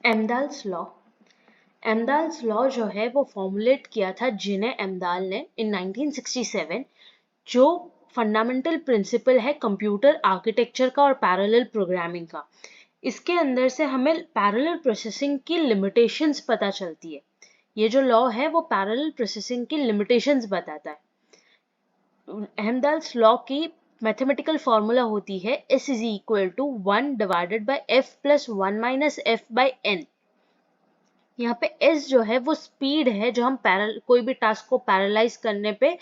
एमदाल्स law. एमदाल्स law जो है वो फॉर्मुलेट किया था जिने एमदाल ने इन 1967, जो फंडामेंटल प्रिंसिपल है कंप्यूटर आर्किटेक्चर का और पैरेलल प्रोग्रामिंग का। इसके अंदर से हमें पैरेलल प्रोसेसिंग की लिमिटेशंस पता चलती है। ये जो लॉ है वो पैरेलल प्रोसेसिंग की लिमिटेशंस बताता है। हेमदाल्स लॉ की मैथमेटिकल फॉर्मूला होती है S is equal to 1 divided by F plus 1 minus F by N। यहाँ पे S जो है वो स्पीड है, जो हम कोई भी टास्क को पैरालाइज करने पे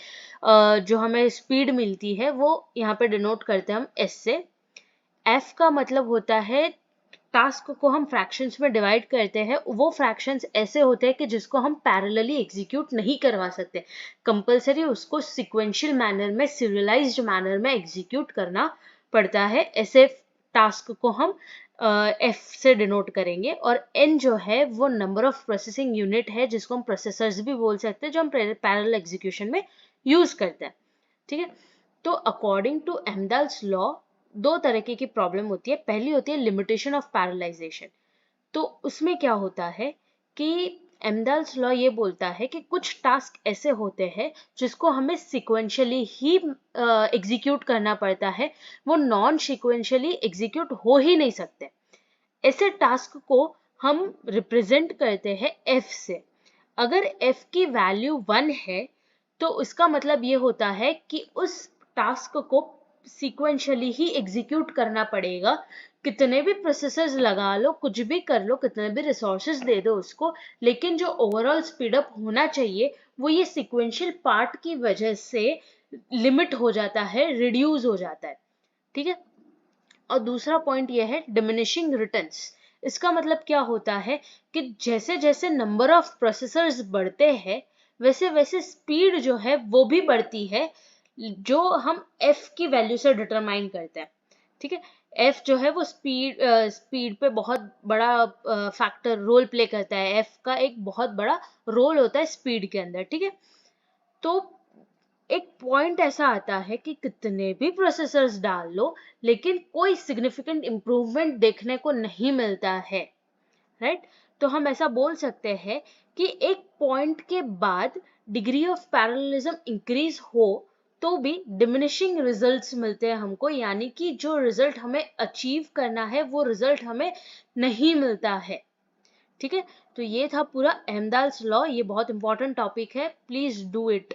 जो हमें स्पीड मिलती है वो यहाँ पे डिनोट करते हैं हम S से। F का मतलब होता है टास्क को हम फ्रैक्शंस में डिवाइड करते हैं, वो फ्रैक्शंस ऐसे होते हैं कि जिसको हम पैरेलली एग्जीक्यूट नहीं करवा सकते, कंपलसरी उसको सिक्वेंशियल मैनर में, सीरियलाइज्ड मैनर में एग्जीक्यूट करना पड़ता है। ऐसे टास्क को हम F से डिनोट करेंगे। और N जो है वो नंबर ऑफ प्रोसेसिंग यूनिट है, जिसको हम प्रोसेसर्स भी बोल सकते हैं, जो हम पैरेलल एग्जीक्यूशन में यूज करते हैं। ठीक है, तो अकॉर्डिंग टू एमदाल्स लॉ दो तरीके की प्रॉब्लम होती है। पहली होती है लिमिटेशन ऑफ पैरेललाइजेशन। तो उसमें क्या होता है कि एमदाल्स लॉ ये बोलता है कि कुछ टास्क ऐसे होते हैं जिसको हमें सिक्वेंशियली ही एग्जीक्यूट करना पड़ता है, वो नॉन सिक्वेंशियली एग्जीक्यूट हो ही नहीं सकते। ऐसे टास्क को हम रिप्रेजेंट करते हैं F से। अगर F की वैल्यू 1 है तो उसका मतलब ये होता है कि उस टास्क को सीक्वेंशियली ही एग्जीक्यूट करना पड़ेगा। कितने भी प्रोसेसर्स लगा लो, कुछ भी कर लो, कितने भी रिसोर्सेज दे दो उसको, लेकिन जो ओवरऑल स्पीड अप होना चाहिए वो ये सीक्वेंशियल पार्ट की वजह से लिमिट हो जाता है, रिड्यूस हो जाता है। ठीक है, और दूसरा पॉइंट ये है डिमिनिशिंग रिटर्न्स। इसका मतलब क्या होता है कि जैसे जैसे नंबर ऑफ प्रोसेसर्स बढ़ते हैं वैसे वैसे स्पीड जो है वो भी बढ़ती है, जो हम F की वैल्यू से डिटरमाइन करते हैं। ठीक है, F जो है वो स्पीड पे बहुत बड़ा फैक्टर रोल प्ले करता है। F का एक बहुत बड़ा रोल होता है स्पीड के अंदर। ठीक है, तो एक पॉइंट ऐसा आता है कि कितने भी प्रोसेसर्स डाल लो लेकिन कोई सिग्निफिकेंट इंप्रूवमेंट देखने को नहीं मिलता है, राइट। तो हम ऐसा बोल सकते हैं कि एक पॉइंट के बाद डिग्री ऑफ पैरेललिज्म इंक्रीज हो तो भी डिमिनिशिंग रिजल्ट्स मिलते हैं हमको, यानी कि जो रिजल्ट हमें अचीव करना है वो रिजल्ट हमें नहीं मिलता है। ठीक है, तो ये था पूरा एमदाल्स लॉ। ये बहुत इंपॉर्टेंट टॉपिक है, प्लीज डू इट।